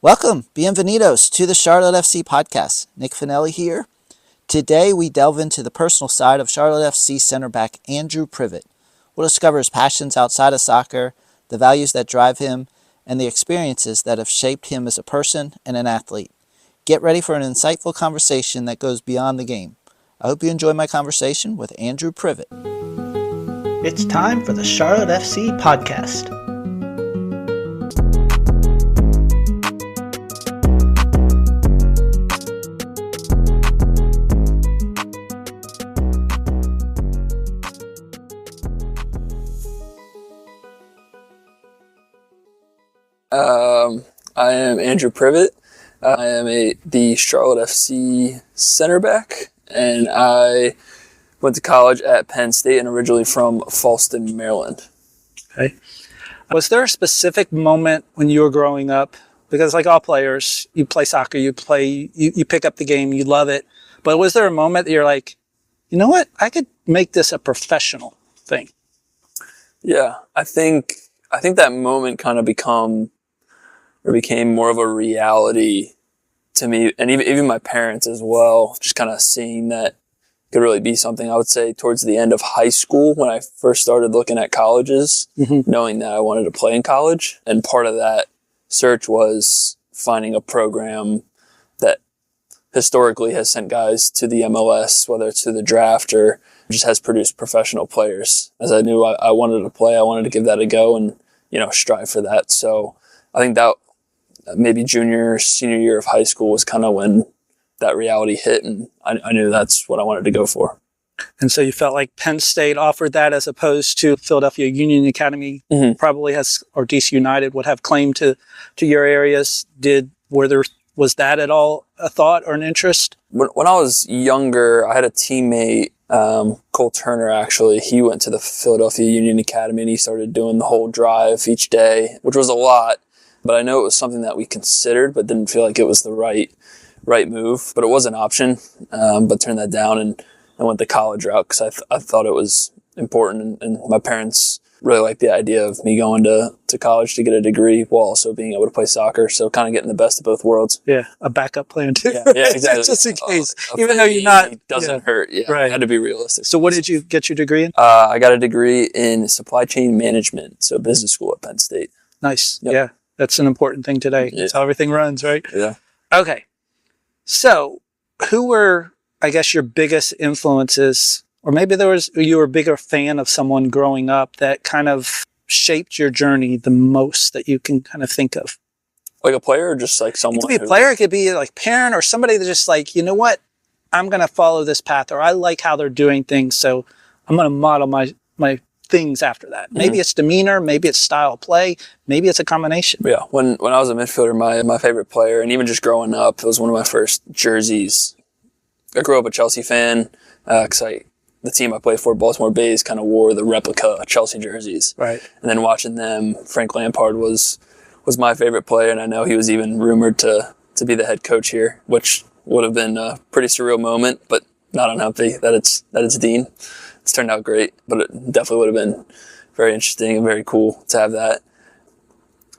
Welcome, Bienvenidos, to the Charlotte FC podcast. Nick Finelli here. Today we delve into the personal side of Charlotte FC center back Andrew Privett. We'll discover his passions outside of soccer, the values that drive him, and the experiences that have shaped him as a person and an athlete. Get ready for an insightful conversation that goes beyond the game. I hope you enjoy my conversation with Andrew Privett. It's time for the Charlotte FC podcast. I am Andrew Privett. I am the Charlotte FC center back, and I went to college at Penn State and originally from Fallston, Maryland. Okay. Was there a specific moment when you were growing up? Because like all players, you play soccer, you pick up the game, you love it. But was there a moment that you're like, you know what? I could make this a professional thing. Yeah, I think that moment kind of became more of a reality to me, and even my parents as well, just kind of seeing that could really be something. I would say towards the end of high school when I first started looking at colleges, knowing that I wanted to play in college. And part of that search was finding a program that historically has sent guys to the MLS, whether it's to the draft or just has produced professional players. As I knew I wanted to play, I wanted to give that a go and, strive for that. So I think that maybe junior, senior year of high school was kind of when that reality hit, and I knew that's what I wanted to go for. And so you felt like Penn State offered that as opposed to Philadelphia Union Academy probably has, or DC United would have claim to your areas. Was that at all a thought or an interest? When I was younger, I had a teammate, Cole Turner, actually. He went to the Philadelphia Union Academy and he started doing the whole drive each day, which was a lot. But I know it was something that we considered, but didn't feel like it was the right move. But it was an option, but turned that down and went the college route because I thought it was important. And my parents really liked the idea of me going to college to get a degree while also being able to play soccer. So kind of getting the best of both worlds. Yeah, a backup plan too. Yeah, exactly. Just in case, even though you're not. Doesn't hurt. Yeah, right. Had to be realistic. So what did you get your degree in? I got a degree in supply chain management, so business school at Penn State. Nice. Yep. Yeah. That's an important thing today. Yeah. That's how everything runs, right? Yeah. Okay. So who were, I guess, your biggest influences, or maybe you were a bigger fan of someone growing up that kind of shaped your journey the most that you can kind of think of? Like a player or just like someone? It could be a player, it could be like parent or somebody that just like, you know what, I'm going to follow this path, or I like how they're doing things, so I'm going to model my things after that. Maybe it's demeanor, maybe it's style of play, maybe it's a combination. Yeah, when I was a midfielder, my favorite player, and even just growing up, it was one of my first jerseys. I grew up a Chelsea fan because the team I played for, Baltimore Bays, kind of wore the replica Chelsea jerseys. Right. And then watching them, Frank Lampard was my favorite player, and I know he was even rumored to be the head coach here, which would have been a pretty surreal moment, but not unhappy that it's Dean. It's turned out great, but it definitely would have been very interesting and very cool to have that.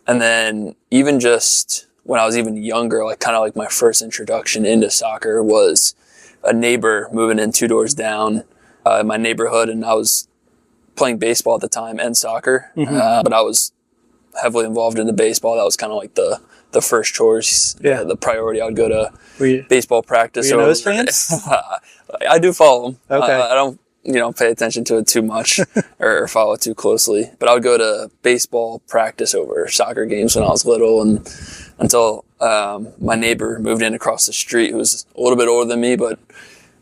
And then even just when I was even younger, kind of my first introduction into soccer was a neighbor moving in 2 doors down in my neighborhood, and I was playing baseball at the time and soccer, but I was heavily involved in the baseball. That was kind of like the first choice, the priority. I would go to baseball practice. Were you Nose fans? I do follow them. Okay. I don't pay attention to it too much or follow it too closely. But I would go to baseball practice over soccer games when I was little, and until my neighbor moved in across the street, who was a little bit older than me, but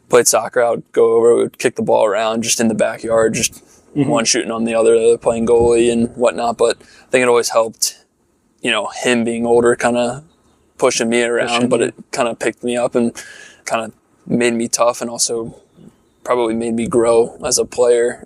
played soccer. I would go over, we would kick the ball around just in the backyard, just one shooting on the other playing goalie and whatnot. But I think it always helped, him being older, kind of pushing me around, but it kind of picked me up and kind of made me tough, and also probably made me grow as a player,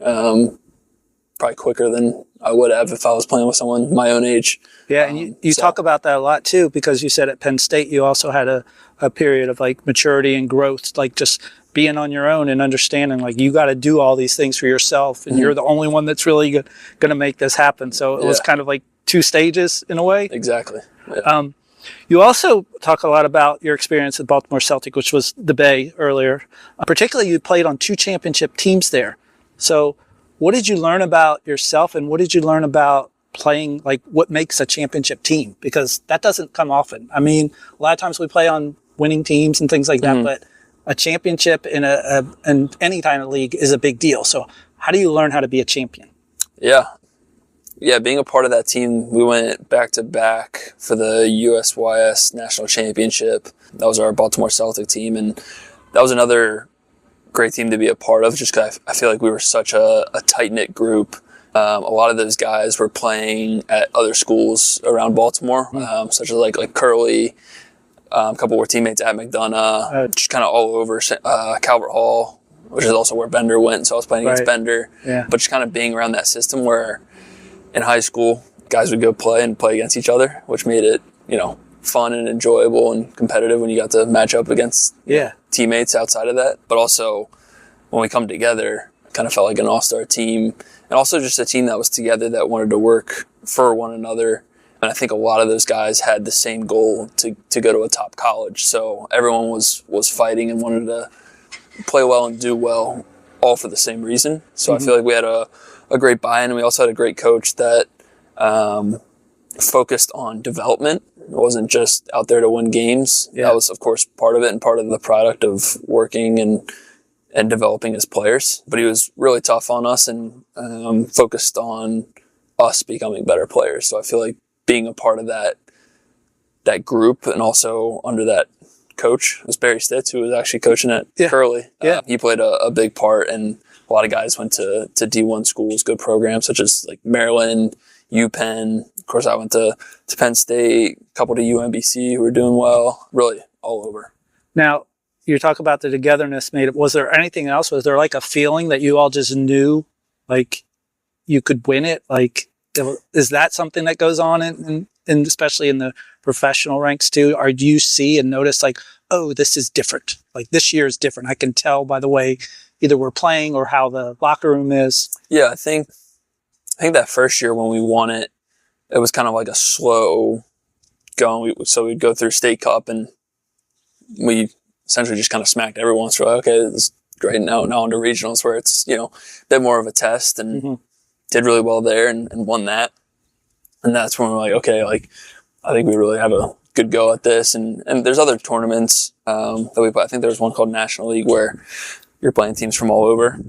probably quicker than I would have if I was playing with someone my own age. Yeah, and you talk about that a lot too, because you said at Penn State you also had a period of maturity and growth, just being on your own and understanding you got to do all these things for yourself, and you're the only one that's really going to make this happen. So it was kind of 2 stages in a way. Exactly. Yeah. You also talk a lot about your experience at Baltimore Celtic, which was the Bay earlier. Particularly, you played on 2 championship teams there. So what did you learn about yourself, and what did you learn about playing, like what makes a championship team? Because that doesn't come often. I mean, a lot of times we play on winning teams and things like that, but a championship in in any kind of league is a big deal. So how do you learn how to be a champion? Yeah, being a part of that team, we went back to back for the USYS National Championship. That was our Baltimore Celtic team, and that was another great team to be a part of, just because I feel like we were such a tight-knit group. A lot of those guys were playing at other schools around Baltimore, such as like Curley. A couple were teammates at McDonough, just kind of all over Calvert Hall, which is also where Bender went, so I was playing against Bender. Yeah. But just kind of being around that system where in high school, guys would go play against each other, which made it, fun and enjoyable and competitive when you got to match up against teammates outside of that. But also, when we come together, it kind of felt like an all-star team, and also just a team that was together that wanted to work for one another. And I think a lot of those guys had the same goal to go to a top college. So everyone was fighting and wanted to play well and do well, all for the same reason. So I feel like we had a great buy-in, and we also had a great coach that focused on development. It wasn't just out there to win games. Yeah. That was, of course, part of it and part of the product of working and developing as players. But he was really tough on us and focused on us becoming better players. So I feel like being a part of that group, and also under that coach was Barry Stitz, who was actually coaching at Curley. He played a big part, and a lot of guys went to D1 schools, good programs such as like Maryland, UPenn. Of course, I went to Penn State, a couple to UMBC who were doing well, really all over. Now, you talk about the togetherness made it. Was there anything else? Was there like a feeling that you all just knew like you could win it? Like, is that something that goes on in especially in the professional ranks too? Or do you see and notice like, oh, this is different. Like this year is different. I can tell by the way either we're playing or how the locker room is. Yeah, I think that first year when we won it, it was kind of like a slow going. So we'd go through State Cup, and we essentially just kind of smacked everyone. So okay, this is great. Now into regionals where it's a bit more of a test, and did really well there and won that. And that's when we're like, okay, like I think we really have a good go at this. And there's other tournaments that we play. I think there was one called National League where you're playing teams from all over.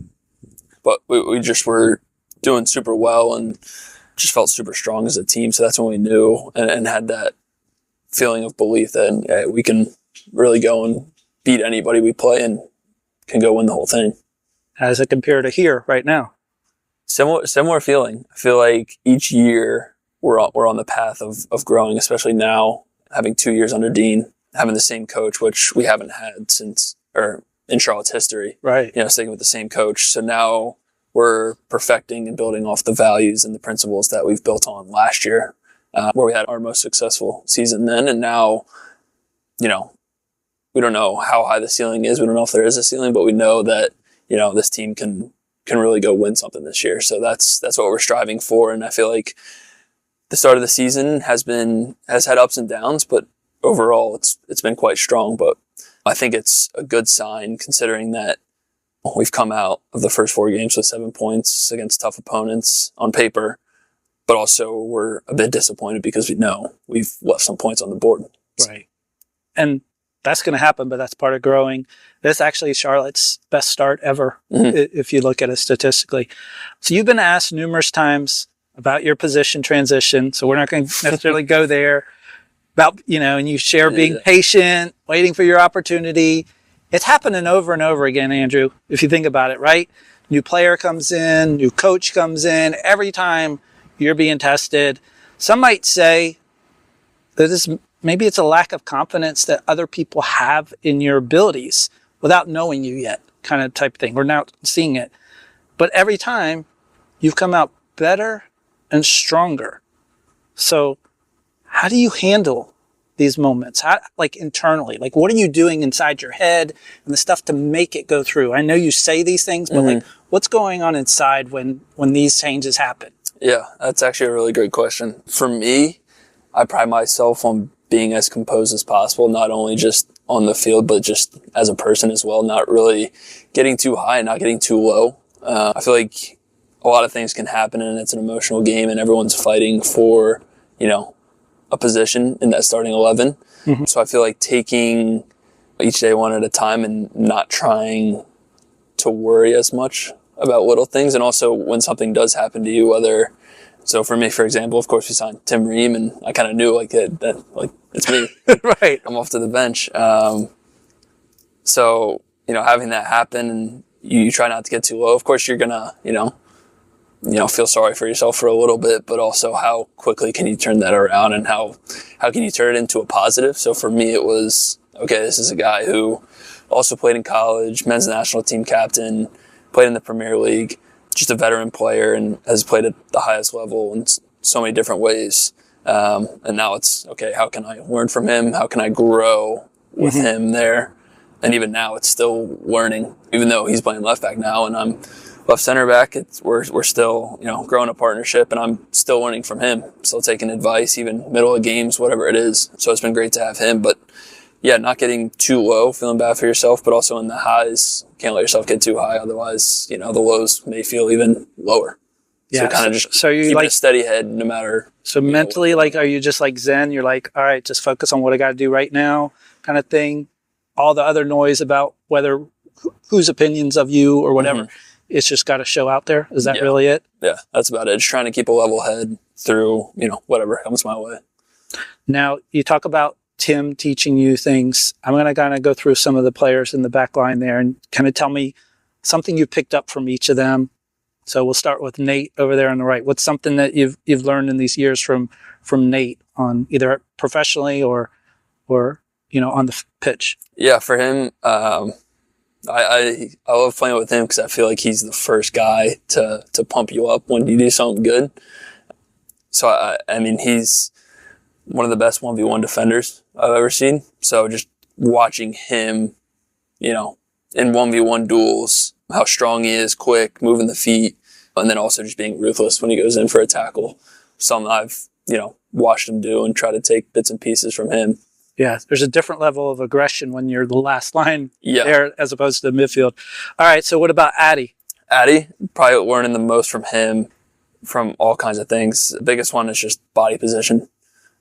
But we just were doing super well and just felt super strong as a team. So that's when we knew and had that feeling of belief that we can really go and beat anybody we play and can go win the whole thing. How does it compare to here right now? Similar feeling. I feel like each year we're on the path of growing, especially now having 2 years under Dean, having the same coach, which we haven't had since or in Charlotte's history. Right. Sticking with the same coach. So now we're perfecting and building off the values and the principles that we've built on last year, where we had our most successful season then. And now, we don't know how high the ceiling is. We don't know if there is a ceiling, but we know that, this team can really go win something this year. So that's what we're striving for. And I feel like the start of the season has had ups and downs, but overall it's been quite strong. But I think it's a good sign considering that we've come out of the first 4 games with 7 points against tough opponents on paper, but also we're a bit disappointed because we know we've left some points on the board. Right. And that's going to happen, but that's part of growing. This actually is Charlotte's best start ever, if you look at it statistically. So you've been asked numerous times about your position transition, so we're not going to necessarily go there. About, and you share being patient, waiting for your opportunity. It's happening over and over again, Andrew, if you think about it, right? New player comes in, new coach comes in. Every time you're being tested. Some might say that maybe it's a lack of confidence that other people have in your abilities without knowing you yet, kind of type thing. We're not seeing it. But every time you've come out better and stronger. So how do you handle these moments? How, like internally, like what are you doing inside your head and the stuff to make it go through? I know you say these things, but like what's going on inside when these changes happen? Yeah, that's actually a really great question. For me, I pride myself on being as composed as possible, not only just on the field, but just as a person as well, not really getting too high and not getting too low. I feel like a lot of things can happen and it's an emotional game and everyone's fighting for, a position in that starting 11. Mm-hmm. So I feel like taking each day one at a time and not trying to worry as much about little things. And also when something does happen to you, so for me, for example, of course we signed Tim Ream and I kind of knew that it's me. Right. I'm off to the bench. So, having that happen and you try not to get too low. Of course you're gonna, feel sorry for yourself for a little bit, but also how quickly can you turn that around and how can you turn it into a positive? So for me, it was, okay, this is a guy who also played in college, men's national team captain, played in the Premier League, just a veteran player and has played at the highest level in so many different ways. And now it's, okay, how can I learn from him? How can I grow with him there? And even now it's still learning, even though he's playing left back now and I'm left center back. We're still, growing a partnership and I'm still learning from him, still taking advice, even middle of games, whatever it is. So it's been great to have him, but yeah, not getting too low, feeling bad for yourself, but also in the highs, can't let yourself get too high. Otherwise, the lows may feel even lower. Yeah. So kind of just so you keeping a steady head no matter. So mentally, are you just like Zen? You're like, all right, just focus on what I got to do right now kind of thing. All the other noise about whose opinions of you or whatever, it's just got to show out there. Is that really it? Yeah, that's about it. Just trying to keep a level head through, whatever comes my way. Now, you talk about Tim teaching you things. I'm going to kind of go through some of the players in the back line there and kind of tell me something you picked up from each of them. So we'll start with Nate over there on the right. What's something that you've learned in these years from Nate on either professionally or on the pitch? Yeah, for him, I love playing with him because I feel like he's the first guy to pump you up when you do something good. So I mean, he's one of the best 1v1 defenders I've ever seen. So just watching him, in 1v1 duels, how strong he is, quick, moving the feet, and then also just being ruthless when he goes in for a tackle. Something I've, watched him do and try to take bits and pieces from him. Yeah, there's a different level of aggression when you're the last line there as opposed to the midfield. All right, so what about Addy? Addy, probably learning the most from him from all kinds of things. The biggest one is just body position.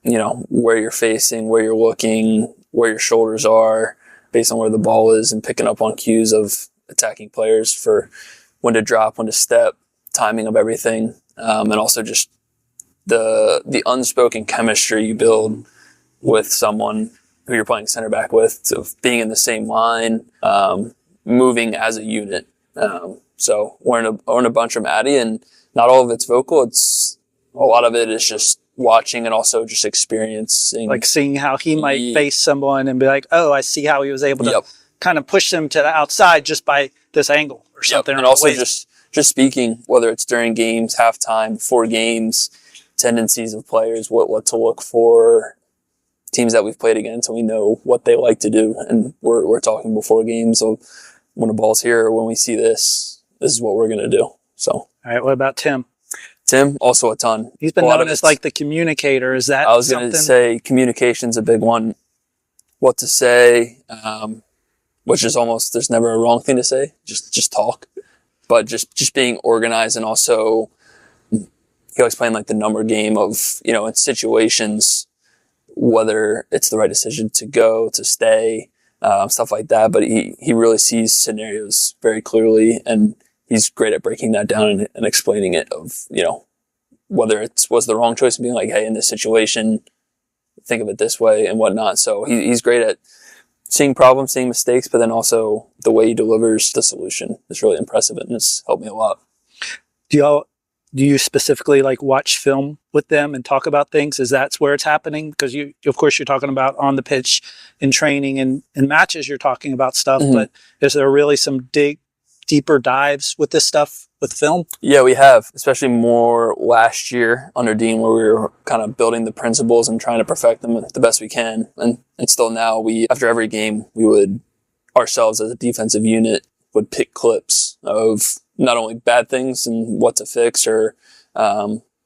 Where you're facing, where you're looking, where your shoulders are, based on where the ball is, and picking up on cues of attacking players for when to drop, when to step, timing of everything, and also just the unspoken chemistry you build with someone who you're playing center back with, of being in the same line, moving as a unit. So learn a bunch from Addy, and not all of it's vocal. A lot of it is just watching and also just experiencing. Like seeing how he might face someone and be like, oh, I see how he was able to kind of push them to the outside just by this angle or something. And also just speaking, whether it's during games, halftime, before games, tendencies of players, what to look for, teams that we've played against, and we know what they like to do. And we're talking before games of when the ball's here, or when we see this is what we're going to do. So. All right. What about Tim? Tim, also a ton. He's been known as like the communicator. Is that I was going to say communication's a big one. What to say, which is almost, there's never a wrong thing to say. Just talk. But just being organized, and also he always playing like the number game of, in situations, whether it's the right decision to go, to stay, stuff like that. But he really sees scenarios very clearly, and he's great at breaking that down and explaining it of, whether it was the wrong choice and being like, hey, in this situation, think of it this way and whatnot. So he's great at seeing problems, seeing mistakes, but then also the way he delivers the solution is really impressive, and it's helped me a lot. Do you specifically like watch film with them and talk about things? Is that where it's happening? Because of course, you're talking about on the pitch in training and in matches, you're talking about stuff, but is there really some deeper dives with this stuff with film? Yeah, we have, especially more last year under Dean, where we were kind of building the principles and trying to perfect them the best we can. And still now, after every game, we would, ourselves as a defensive unit, would pick clips of not only bad things and what to fix, or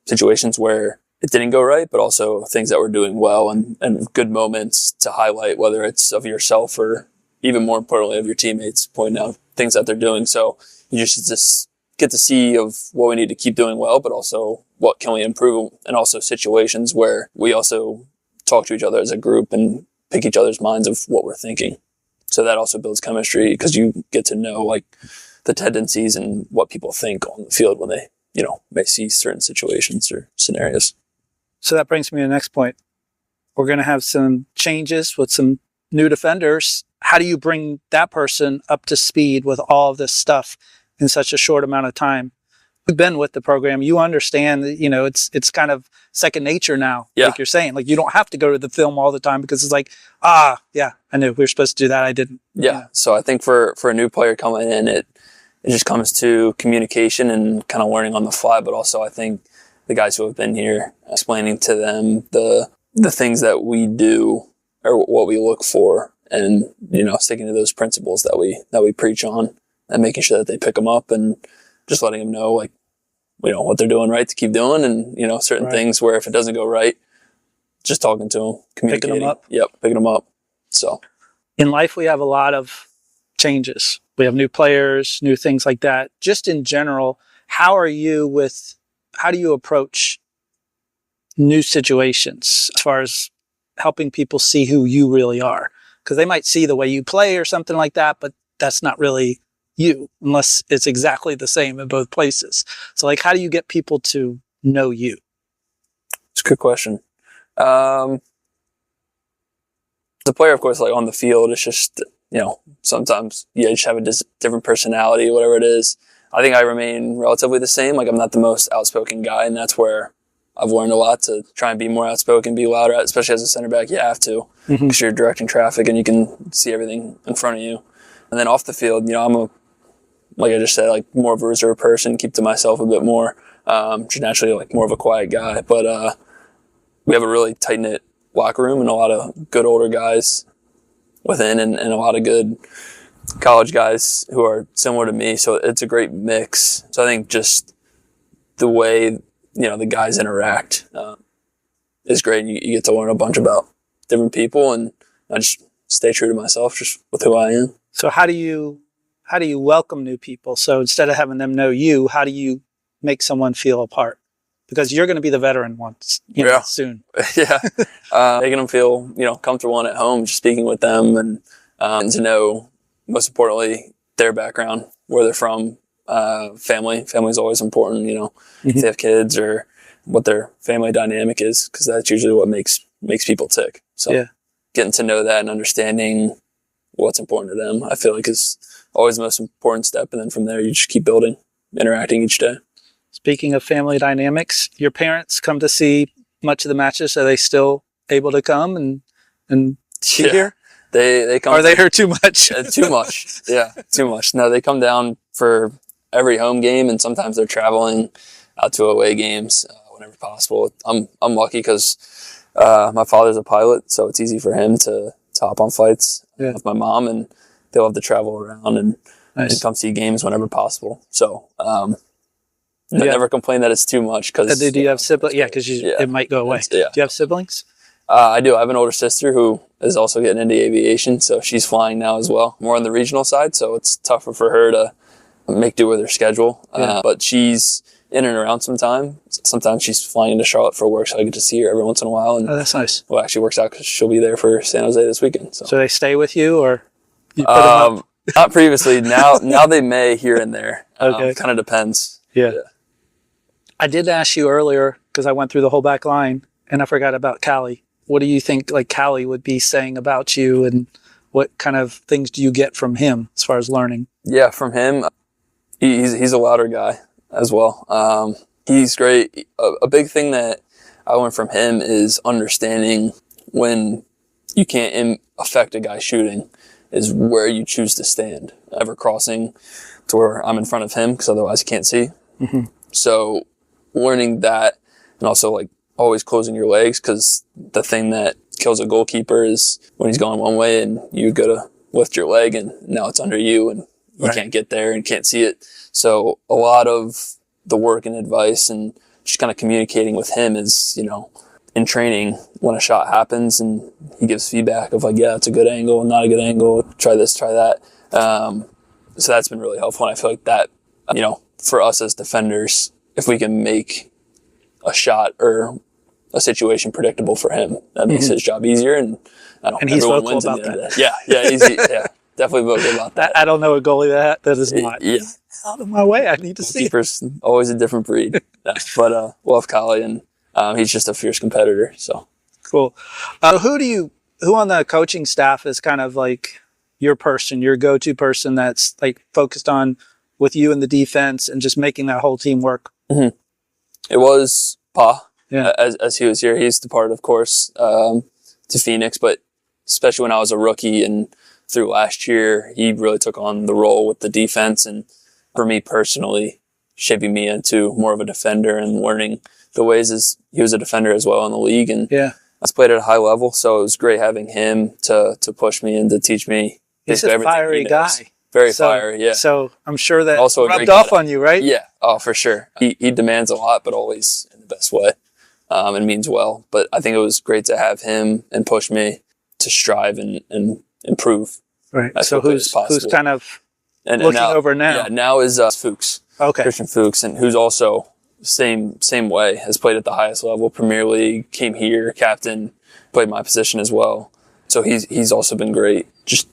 situations where it didn't go right, but also things that we're doing well and good moments to highlight, whether it's of yourself or even more importantly of your teammates, pointing out things that they're doing. So you just get to see of what we need to keep doing well, but also what can we improve, and also situations where we also talk to each other as a group and pick each other's minds of what we're thinking. So that also builds chemistry because you get to know like the tendencies and what people think on the field when they, may see certain situations or scenarios. So that brings me to the next point. We're going to have some changes with some new defenders. How do you bring that person up to speed with all of this stuff in such a short amount of time? You've been with the program. You understand that, it's kind of second nature now. Yeah. Like you're saying, like you don't have to go to the film all the time because it's like, yeah, I knew we were supposed to do that. I didn't. Yeah. So I think for a new player coming in, it just comes to communication and kind of learning on the fly. But also I think the guys who have been here, explaining to them the things that we do or what we look for, and sticking to those principles that we preach on, and making sure that they pick them up, and just letting them know like what they're doing right to keep doing, and certain things where if it doesn't go right, just talking to them, communicating. Picking them up. Yep, picking them up. So in life we have a lot of changes. We have new players, new things like that. Just in general, how do you approach new situations as far as helping people see who you really are? Because they might see the way you play or something like that, but that's not really you unless it's exactly the same in both places. So like, how do you get people to know you? It's a good question. The player, of course, like on the field, it's just, sometimes you just have a different personality, whatever it is. I think I remain relatively the same. Like I'm not the most outspoken guy, and that's where I've learned a lot to try and be more outspoken, be louder, especially as a center back. You have to, because you're directing traffic and you can see everything in front of you. And then off the field, I'm like I just said, like more of a reserved person, keep to myself a bit more. Just naturally like more of a quiet guy, but we have a really tight knit locker room and a lot of good older guys within, and a lot of good college guys who are similar to me. So it's a great mix. So I think just the way, the guys interact is great. You get to learn a bunch about different people, and I just stay true to myself, just with who I am. So how do you welcome new people? So instead of having them know you, how do you make someone feel a part? Because you're going to be the veteran once, soon. Yeah. Making them feel, comfortable and at home, just speaking with them, and to know, most importantly, their background, where they're from, family. Family's always important, if they have kids or what their family dynamic is, because that's usually what makes people tick. So getting to know that and understanding what's important to them, I feel like is always the most important step. And then from there, you just keep building, interacting each day. Speaking of family dynamics, your parents come to see much of the matches. Are they still able to come and see here? They come. Are they here too much? Too much. Yeah, too much. No, they come down for every home game, and sometimes they're traveling out to away games whenever possible. I'm lucky because my father's a pilot, so it's easy for him to hop on flights with my mom, and they'll have to travel around and come see games whenever possible. So I never complain that it's too much. Because do you have siblings? Yeah, because it might go away. Do you have siblings? I do. I have an older sister who is also getting into aviation, so she's flying now as well, more on the regional side, so it's tougher for her to make do with her schedule. But she's in and around sometimes she's flying into Charlotte for work, so I get to see her every once in a while. And that's nice. Well, it actually works out because she'll be there for San Jose this weekend. So they stay with you, or you put them up? Not previously. Now they may here and there. Okay. Kind of depends. Yeah. I did ask you earlier, because I went through the whole back line, and I forgot about Callie. What do you think Callie would be saying about you, and what kind of things do you get from him as far as learning? Yeah, from him, he's a louder guy as well. He's great. A big thing that I learned from him is understanding when you can't affect a guy shooting is where you choose to stand. Ever crossing to where I'm in front of him, because otherwise you can't see. Mm-hmm. So learning that, and also always closing your legs, because the thing that kills a goalkeeper is when he's going one way and you go to lift your leg and now it's under you and you can't get there and can't see it. So a lot of the work and advice and just kind of communicating with him is, in training when a shot happens and he gives feedback of like, yeah, it's a good angle, not a good angle, try this, try that. So that's been really helpful. And I feel like that, for us as defenders, if we can make a shot or a situation predictable for him, that makes his job easier. And he's vocal about that. Yeah, definitely vocal about that. I don't know a goalie that is not. Yeah. Out of my way, I need to see it. Keeper's always a different breed. But we'll have Collie, and he's just a fierce competitor. So cool. Who on the coaching staff is kind of like your go-to person that's like focused on with you in the defense and just making that whole team work? Mm-hmm. It was Pa. Yeah. As he was here, he's departed, of course, to Phoenix, but especially when I was a rookie and through last year, he really took on the role with the defense. And for me personally, shaping me into more of a defender and learning the ways as he was a defender as well in the league. And I was played at a high level, so it was great having him to push me and to teach me. He's a fiery guy. Very fiery, yeah. So I'm sure that also rubbed off on you, right? Yeah, oh, for sure. He demands a lot, but always in the best way. And means well. But I think it was great to have him and push me to strive and improve. Right. So who's kind of looking over now? Yeah, now is Fuchs. Okay. Christian Fuchs, and who's also same way, has played at the highest level, Premier League, came here, captain, played my position as well. So he's also been great, just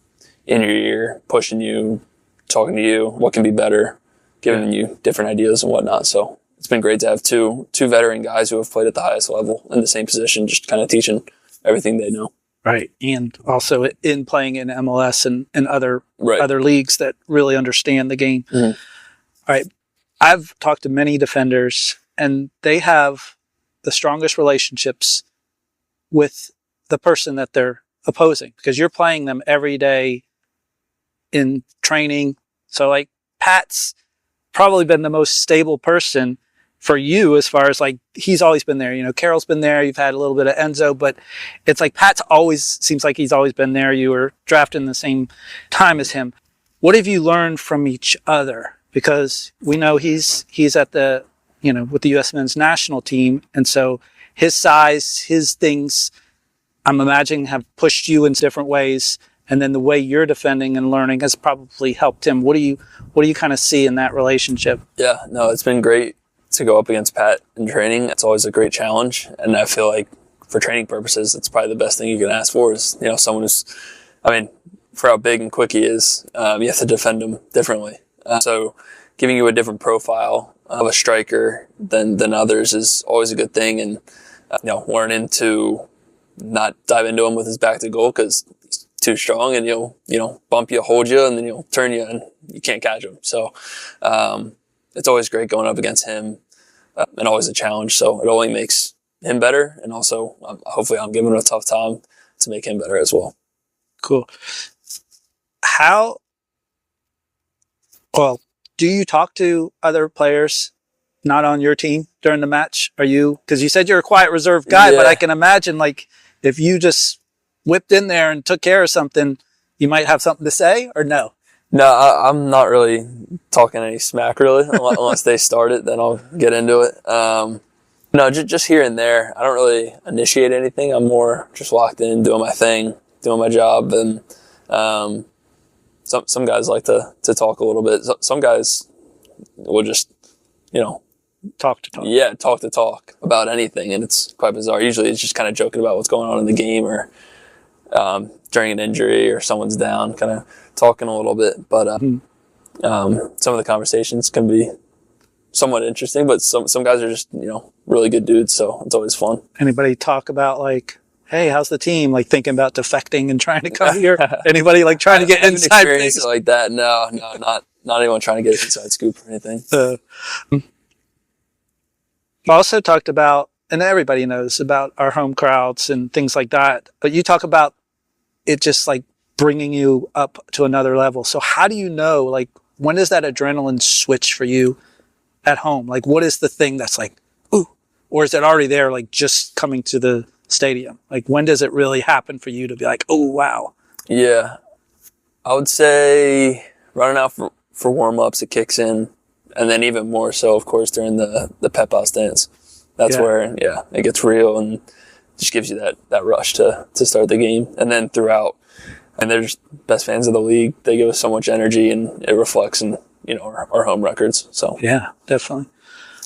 in your ear, pushing you, talking to you, what can be better, giving you different ideas and whatnot. So it's been great to have two veteran guys who have played at the highest level in the same position, just kind of teaching everything they know. Right. And also in playing in MLS and other leagues that really understand the game. Mm-hmm. All right. I've talked to many defenders, and they have the strongest relationships with the person that they're opposing, because you're playing them every day in training. So like Pat's probably been the most stable person for you, as far as like, he's always been there. Carroll's been there. You've had a little bit of Enzo, but it's like Pat's always seems like he's always been there. You were drafted in the same time as him. What have you learned from each other? Because we know he's at the, with the U.S. men's national team. And so his size, his things, I'm imagining, have pushed you in different ways. And then the way you're defending and learning has probably helped him. What do you kind of see in that relationship? Yeah, no, it's been great to go up against Pat in training. It's always a great challenge. And I feel like for training purposes, it's probably the best thing you can ask for is, someone who's, for how big and quick he is, you have to defend him differently. So giving you a different profile of a striker than others is always a good thing. And, learning to not dive into him with his back to goal because he's too strong and he'll bump you, hold you, and then he'll turn you and you can't catch him. So it's always great going up against him and always a challenge. So it only makes him better. And also, hopefully I'm giving him a tough time to make him better as well. Cool. Do you talk to other players not on your team during the match? Because you said you're a quiet, reserved guy, but I can imagine like if you just whipped in there and took care of something, you might have something to say, or no? No, I'm not really talking any smack really, unless they start it, then I'll get into it. No, just here and there. I don't really initiate anything. I'm more just locked in, doing my thing, doing my job, and some guys like to talk a little bit. Some guys will just, talk to talk. Yeah, talk to talk about anything, and it's quite bizarre. Usually it's just kind of joking about what's going on in the game or during an injury or someone's down, kind of talking a little bit. But some of the conversations can be somewhat interesting, but some guys are just, really good dudes, so it's always fun. Anybody talk about like, hey, how's the team? Like thinking about defecting and trying to come here? Anybody like trying to get inside things like that? No, not anyone trying to get an inside scoop or anything. Also talked about, and everybody knows about our home crowds and things like that, but you talk about it just like bringing you up to another level. So how do you know, like, when does that adrenaline switch for you at home? Like, what is the thing that's like, ooh, or is it already there, like just coming to the stadium? Like, when does it really happen for you to be like, oh, wow? Yeah, I would say running out for warm-ups, it kicks in. And then even more so, of course, during the pep house dance. That's where, it gets real and just gives you that rush to start the game. And then throughout, and they're just best fans of the league. They give us so much energy, and it reflects in, our home records. So yeah, definitely.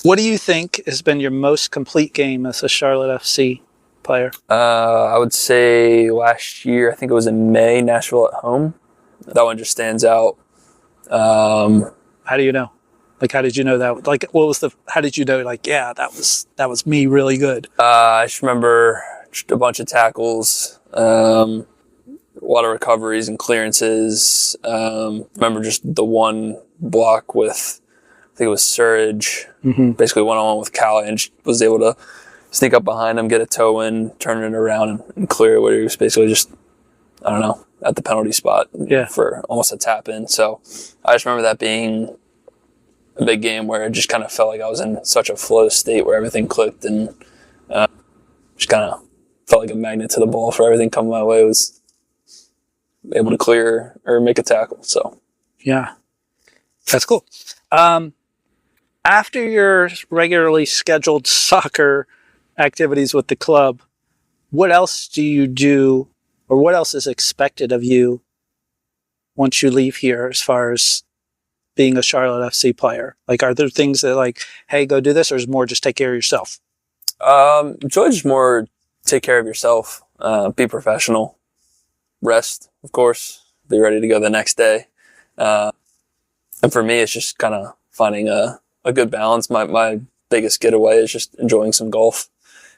What do you think has been your most complete game as a Charlotte FC player? I would say last year, I think it was in May, Nashville at home. That one just stands out. How do you know? Like, how did you know that? Like, how did you know, like, yeah, that was me really good? I just remember just a bunch of tackles, a lot of recoveries and clearances. Remember just the one block with, I think it was Surridge, basically one-on-one with Cali, and was able to sneak up behind him, get a toe in, turn it around, and clear it, where he was basically just, I don't know, at the penalty spot for almost a tap in. So I just remember that being a big game where it just kind of felt like I was in such a flow state where everything clicked, and just kind of felt like a magnet to the ball for everything coming my way. Was able to clear or make a tackle. So yeah, that's cool. After your regularly scheduled soccer activities with the club, what else do you do, or what else is expected of you once you leave here as far as being a Charlotte FC player? Like, are there things that, like, hey, go do this, or is it more just take care of yourself? It's really just more take care of yourself, be professional, rest, of course, be ready to go the next day. And for me, it's just kind of finding a good balance. My biggest getaway is just enjoying some golf.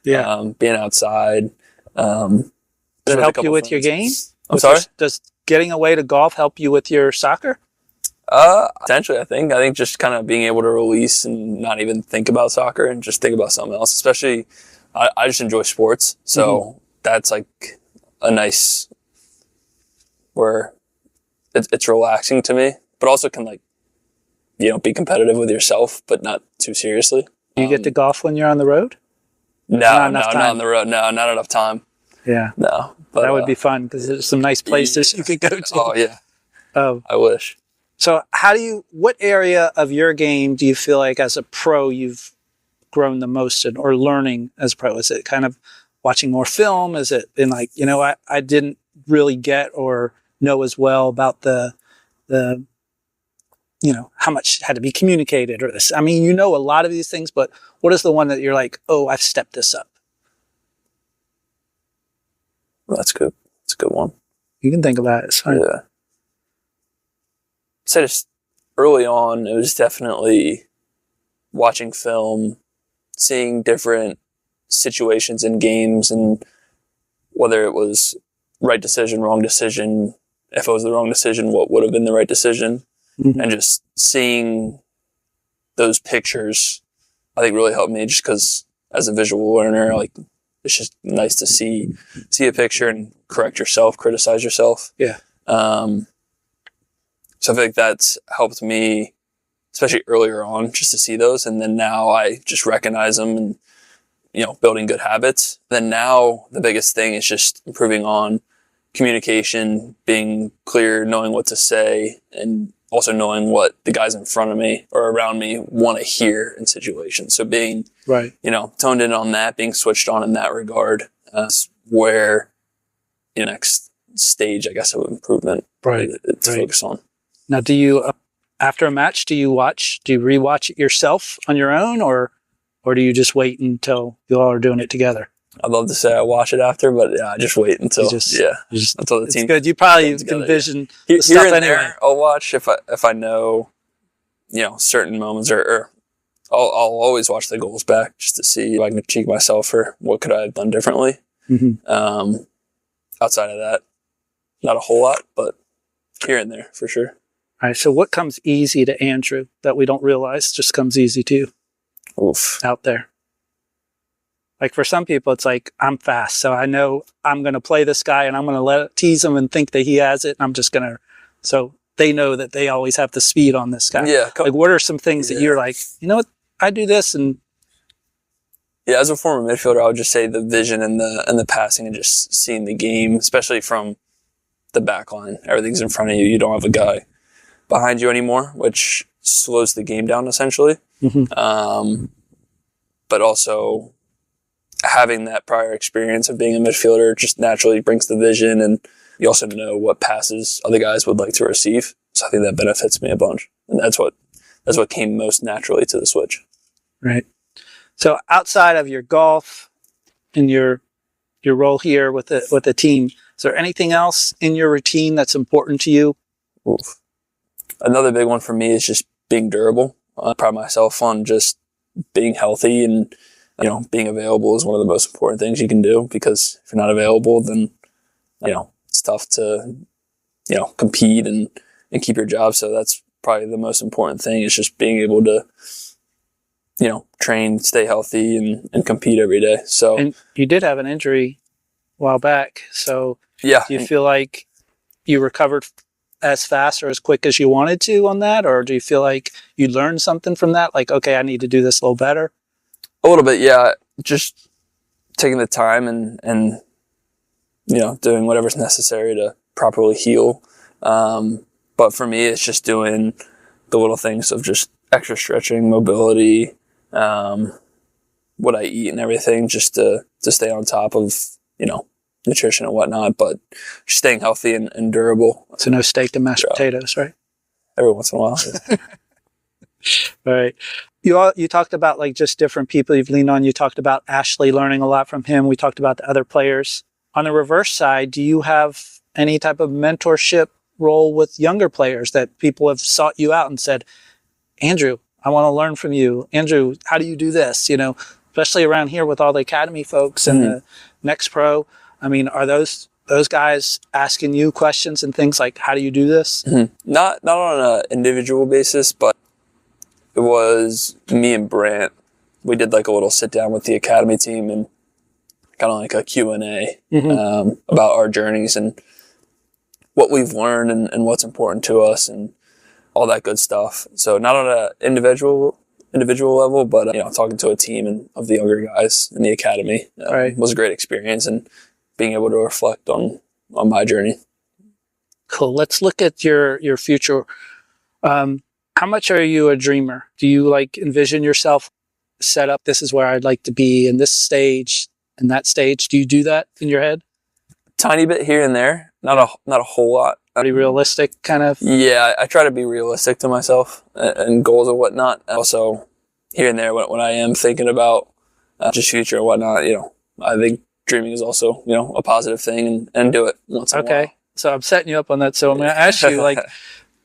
Yeah. Being outside. Does it help you with your game? I'm sorry? Does getting away to golf help you with your soccer? Potentially, I think just kind of being able to release and not even think about soccer and just think about something else. Especially, I just enjoy sports. So that's like a nice, where it's relaxing to me, but also can, like, be competitive with yourself, but not too seriously. Do you get to golf when you're on the road? No, not on the road. No, not enough time. Yeah. No. But, that would be fun because there's some nice places you could go to. Oh, yeah. I wish. So what area of your game do you feel like as a pro you've grown the most in, or learning as a pro? Is it kind of watching more film? Is it been like, I didn't really get or know as well about the how much had to be communicated, or this? I mean, a lot of these things, but what is the one that you're like, oh, I've stepped this up? Well, that's good. It's a good one. You can think about it. It's fine. Yeah. So just early on, it was definitely watching film, seeing different situations in games, and whether it was right decision, wrong decision. If it was the wrong decision, what would have been the right decision? And just seeing those pictures, I think, really helped me, just because as a visual learner, like, it's just nice to see a picture and correct yourself, criticize yourself. Yeah. So I feel like that's helped me, especially earlier on, just to see those. And then now I just recognize them and, building good habits. Then now the biggest thing is just improving on communication, being clear, knowing what to say, and also knowing what the guys in front of me or around me want to hear in situations. So being, toned in on that, being switched on in that regard, where the next stage, I guess, of improvement to focus on. Now, do you, after a match, do you rewatch it yourself on your own, or do you just wait until you all are doing it together? I'd love to say I watch it after, but I just wait until until the team. It's good. You probably can envision the stuff anyway. There, I'll watch if I know, certain moments, or I'll always watch the goals back just to see if I can critique myself or what could I have done differently. Outside of that, not a whole lot, but here and there for sure. All right. So what comes easy to Andrew that we don't realize just comes easy to you? Oof. Out there? Like, for some people, it's like, I'm fast, so I know I'm going to play this guy and I'm going to tease him and think that he has it. And I'm just going to, so they know that they always have the speed on this guy. Yeah. Like, what are some things that you're like, what, I do this? And yeah, as a former midfielder, I would just say the vision and the passing and just seeing the game, especially from the back line. Everything's in front of you. You don't have a guy behind you anymore, which slows the game down essentially. but also having that prior experience of being a midfielder just naturally brings the vision, and you also know what passes other guys would like to receive. So I think that benefits me a bunch, and that's what came most naturally to the switch. Right. So outside of your golf and your role here with the team, is there anything else in your routine that's important to you? Oof. Another big one for me is just being durable. I pride myself on just being healthy, and being available is one of the most important things you can do, because if you're not available, then it's tough to compete and keep your job. So that's probably the most important thing, is just being able to train, stay healthy, and compete every day. So, and you did have an injury a while back. So yeah, do you feel like you recovered as fast or as quick as you wanted to on that? Or do you feel like you learned something from that? Like, okay, I need to do this a little better? A little bit, yeah. Just taking the time and doing whatever's necessary to properly heal. But for me, it's just doing the little things of just extra stretching, mobility, what I eat and everything, just to stay on top of, nutrition and whatnot, but just staying healthy and durable. So no steak and mashed potatoes, right? Every once in a while. Yeah. All right. You talked about like just different people you've leaned on. You talked about Ashley, learning a lot from him. We talked about the other players. On the reverse side, do you have any type of mentorship role with younger players that people have sought you out and said, Andrew, I want to learn from you. Andrew, how do you do this? Especially around here with all the academy folks and the Next Pro. I mean, are those guys asking you questions and things like, how do you do this? Not on an individual basis, but it was me and Brant. We did like a little sit down with the academy team and kind of like a Q&A about our journeys and what we've learned and what's important to us and all that good stuff. So not on an individual level, but talking to a team and of the younger guys in the academy was a great experience, and being able to reflect on my journey. Cool. Let's look at your future. How much are you a dreamer? Do you like envision yourself set up? This is where I'd like to be in this stage and that stage. Do you do that in your head? Tiny bit here and there, not a whole lot. Pretty realistic, kind of. Yeah, I try to be realistic to myself and goals and whatnot. Also, here and there when I am thinking about just future and whatnot, I think dreaming is also a positive thing, and do it once in a while. Okay, so I'm setting you up on that. So I'm going to ask you, like,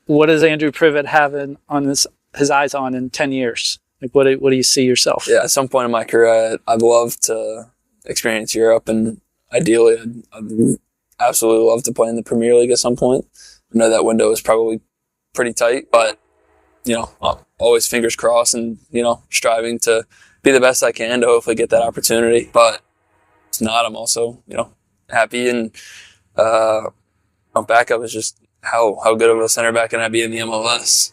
what does Andrew Privett have on his eyes on in 10 years? Like, what do you see yourself? Yeah, at some point in my career, I'd love to experience Europe, and ideally, I'd absolutely love to play in the Premier League at some point. I know that window is probably pretty tight, but always fingers crossed, and striving to be the best I can to hopefully get that opportunity. But if not, I'm also happy, and my backup is just how good of a center back can I be in the MLS?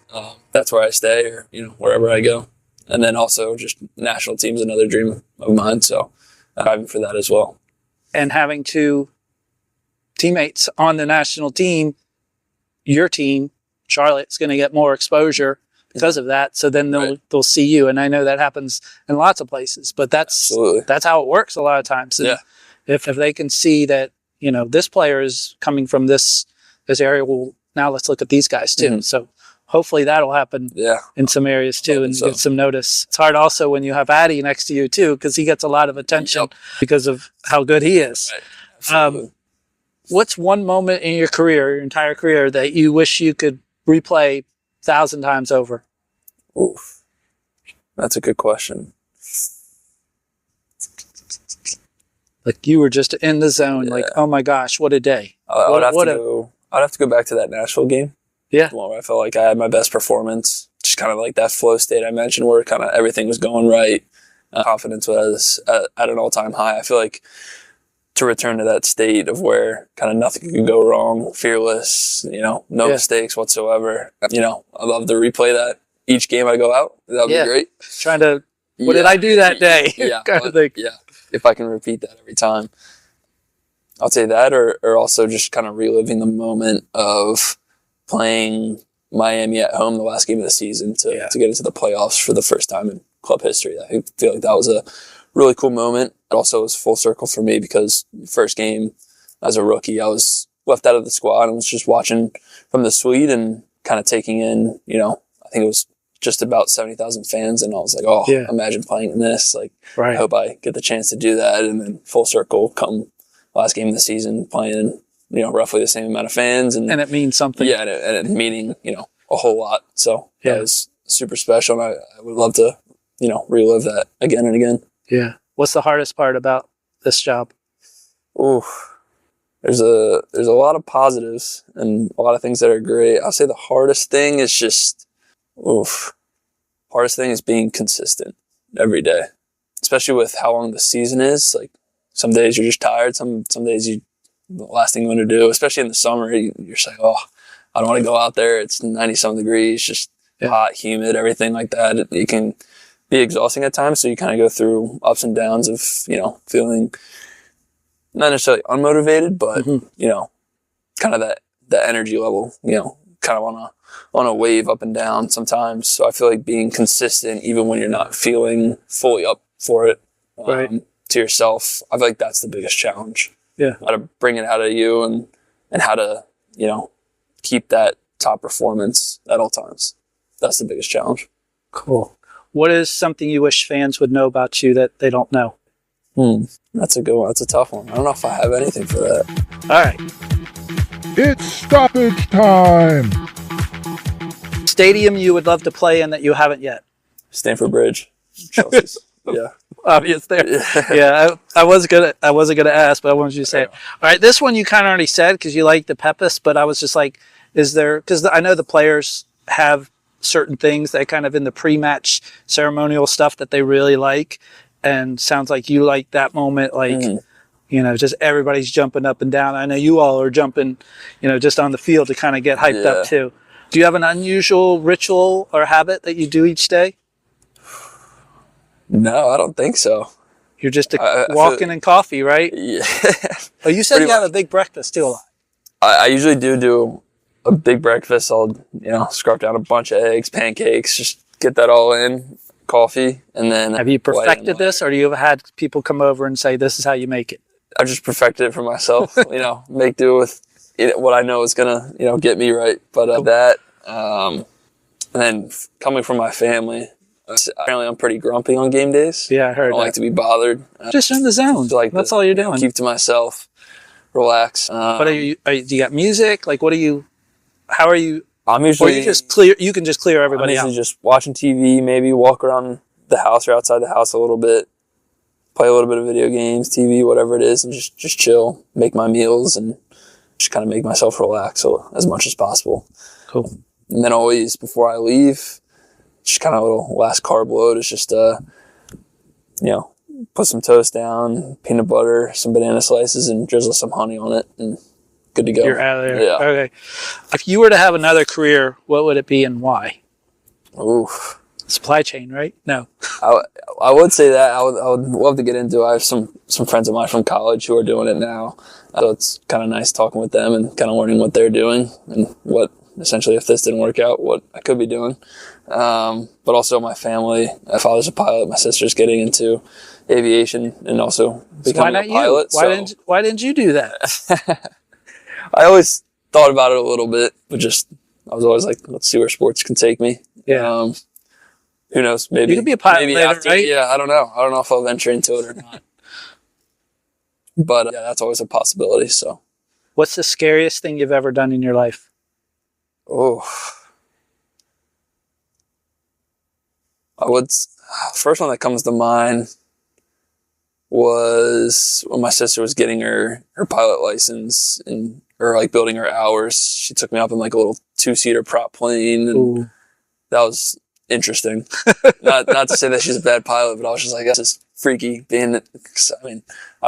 That's where I stay, or wherever I go. And then also just national team's another dream of mine, so driving for that as well. And having two teammates on the national team, your team, Charlotte's going to get more exposure because of that. So then they'll see you, and I know that happens in lots of places, but that's how it works a lot of times. And if they can see that this player is coming from this area, well, now let's look at these guys too. So hopefully that'll happen in some areas too, and get some notice. It's hard also when you have Addy next to you too, because he gets a lot of attention because of how good he is. Right. What's one moment in your career, your entire career, that you wish you could replay 1,000 times over? Oof, that's a good question. Like you were just in the zone, like, oh my gosh, what a day. I'd have to go back to that Nashville game. Yeah. The one where I felt like I had my best performance. Just kind of like that flow state I mentioned, where kind of everything was going right. Confidence was at an all-time high. I feel like to return to that state of where kind of nothing could go wrong, fearless, no mistakes whatsoever. I'd love to replay that each game I go out. That'd be great. Trying to, what did I do that day? Kind of thing. Yeah. If I can repeat that every time. I'll say that, or also just kind of reliving the moment of playing Miami at home the last game of the season to get into the playoffs for the first time in club history. I feel like that was a really cool moment. It also was full circle for me because first game as a rookie, I was left out of the squad and was just watching from the suite and kind of taking in, I think it was just about 70,000 fans. And I was like, oh, imagine playing in this. Like, I hope I get the chance to do that. And then full circle come last game of the season playing, roughly the same amount of fans. And it means something. Yeah, and it meaning, a whole lot. So that was super special. And I would love to, relive that again and again. Yeah. What's the hardest part about this job? There's a lot of positives and a lot of things that are great. I'll say the hardest thing is just, hardest thing is being consistent every day, especially with how long the season is. Like some days you're just tired. Some days the last thing you want to do, especially in the summer, you're just like, oh, I don't want to go out there. It's 90-some degrees, just hot, humid, everything like that. It can be exhausting at times. So you kind of go through ups and downs of, feeling not necessarily unmotivated, but, kind of that energy level, kind of on a wave up and down sometimes. So I feel like being consistent, even when you're not feeling fully up for it, to yourself, I feel like that's the biggest challenge. Yeah. How to bring it out of you and how to, keep that top performance at all times. That's the biggest challenge. Cool. What is something you wish fans would know about you that they don't know? That's a good one. That's a tough one. I don't know if I have anything for that. All right. It's stoppage time. Stadium you would love to play in that you haven't yet? Stamford Bridge. Chelsea's. Yeah. Obvious there. Yeah, I wasn't gonna ask, but I wanted you to say it. All right, this one you kind of already said because you like the Pepis, but I was just like, is there, because I know the players have certain things that kind of in the pre-match ceremonial stuff that they really like, and sounds like you like that moment, like, just everybody's jumping up and down. I know you all are jumping, just on the field to kind of get hyped up too. Do you have an unusual ritual or habit that you do each day? No, I don't think so. You're just walking and coffee, right? Yeah. Oh, you said you have a big breakfast too a lot. I usually do a big breakfast. I'll, scrub down a bunch of eggs, pancakes, just get that all in, coffee, and then... Have you perfected this, or do you have had people come over and say, this is how you make it? I've just perfected it for myself, make do with what I know is going to, get me right. But that, and then coming from my family... Apparently, I'm pretty grumpy on game days. Yeah, I heard. I don't like to be bothered. Just in the zone. That's all you're doing. Keep to myself, relax. What do you got music? Like, how are you? I'm usually. Or you just clear. You can just clear everybody out. I'm usually just watching TV, maybe walk around the house or outside the house a little bit, play a little bit of video games, TV, whatever it is, and just chill, make my meals, and just kind of make myself relax as much as possible. Cool. And then always before I leave, just kind of a little last carb load is just, put some toast down, peanut butter, some banana slices, and drizzle some honey on it, and good to go. You're out of there. Yeah. Okay. If you were to have another career, what would it be and why? Oof. Supply chain, right? No. I would say that. I would love to get into it. I have some friends of mine from college who are doing it now. So it's kind of nice talking with them and kind of learning what they're doing and what, essentially, if this didn't work out, what I could be doing. But also my family. My father's a pilot. My sister's getting into aviation and also becoming a pilot. Why didn't you do that? I always thought about it a little bit, but I was always like, let's see where sports can take me. Yeah. Who knows? Maybe you could be a pilot later, after, right? Yeah, I don't know. I don't know if I'll venture into it or not. But that's always a possibility. So, what's the scariest thing you've ever done in your life? Oh, first one that comes to mind was when my sister was getting her pilot license or like building her hours. She took me up in like a little 2-seater prop plane, and that was interesting. not to say that she's a bad pilot, but I was just like, this is freaky. I've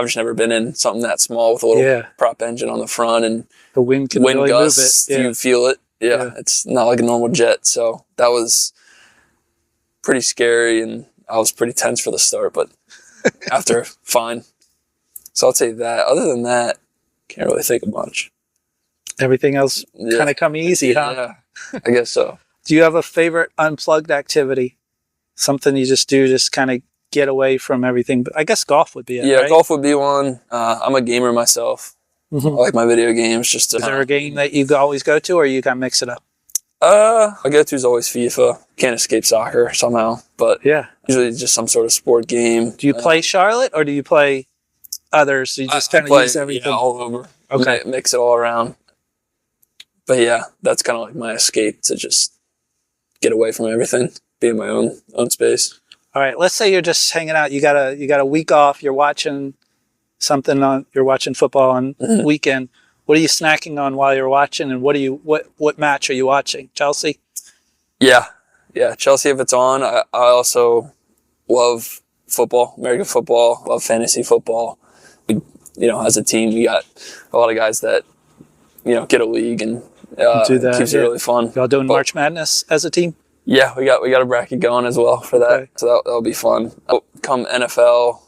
just never been in something that small with a little prop engine on the front, and the wind can really gusts, move it. you feel it. Yeah, it's not like a normal jet. So that was pretty scary, and I was pretty tense for the start, but after, fine. So I'll say that. Other than that, can't really think of much. Everything else kind of come easy, huh? Yeah, I guess so. Do you have a favorite unplugged activity? something you just do, just kind of get away from everything. But I guess golf would be it, Yeah, right? golf would be one. I'm a gamer myself. I like my video games. Just to, Is there a game that you always go to, or you got to mix it up? I go to is always FIFA. Can't escape soccer somehow, but Yeah. usually just some sort of sport game. Do you play Charlotte, or do you play others? You just kind of use everything? Yeah, all over. Okay. Mix it all around. But yeah, that's kind of like my escape to just get away from everything, be in my own space. All right. Let's say you're just hanging out. You got a week off. You're watching something on. You're watching football on weekend. What are you snacking on while you're watching? And what match are you watching? Chelsea? Yeah. Chelsea if it's on. I also love football, American football. Love fantasy football. We, as a team, we got a lot of guys that get a league and Do that, keeps it really fun. Y'all doing March Madness as a team? Yeah, we got a bracket going as well for that, Okay. so that'll be fun. Come NFL,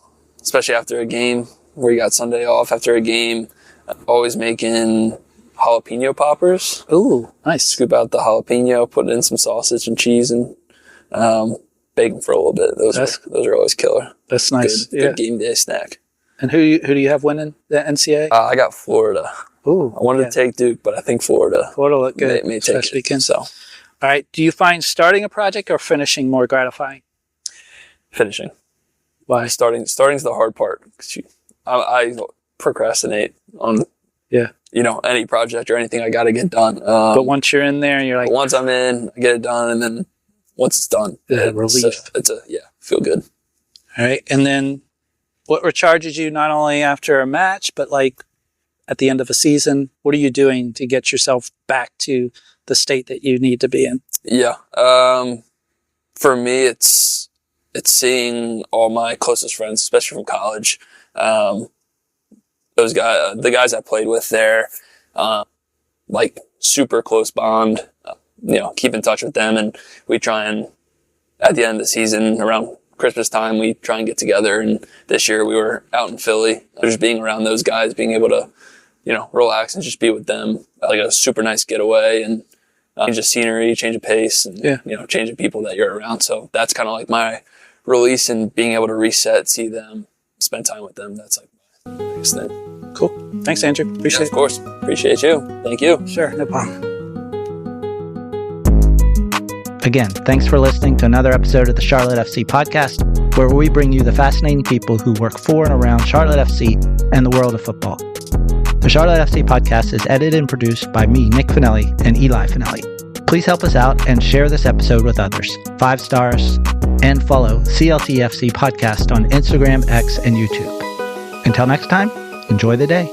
especially after a game, where you got Sunday off after a game, always making jalapeno poppers. Ooh, nice. Scoop out the jalapeno, put in some sausage and cheese, and bake them for a little bit. Those are always killer. That's nice. Good game day snack. And who do you have winning the NCAA? I got Florida. Ooh, I wanted to take Duke, but I think Florida look good. may take especially it. Kansas. So All right. Do you find starting a project or finishing more gratifying? finishing. Why? Starting's the hard part. 'Cause I procrastinate on any project or anything I got to get done. But once you're in there, you're like, but once I'm in, I get it done, and then once it's done, relief. Feel good. All right. And then what recharges you not only after a match, but like at the end of a season? What are you doing to get yourself back to the state that you need to be in? Yeah. For me, it's seeing all my closest friends, especially from college. Those guys, the guys I played with there, like super close bond. Keep in touch with them, and we try and at the end of the season around Christmas time, we try and get together. And this year we were out in Philly. Just being around those guys, being able to, relax and just be with them, like a super nice getaway and change of scenery, change of pace, and change of people that you're around. So that's kind of like my release and being able to reset, see them, spend time with them. That's like my biggest thing. Cool. Thanks, Andrew. Appreciate Of course. Appreciate you. Thank you. it. Sure. No problem. Again, thanks for listening to another episode of the Charlotte FC podcast, where we bring you the fascinating people who work for and around Charlotte FC and the world of football. The Charlotte FC podcast is edited and produced by me, Nick Finelli, and Eli Finelli. Please help us out and share this episode with others. 5 stars, and follow CLTFC podcast on Instagram, X, and YouTube. Until next time, enjoy the day.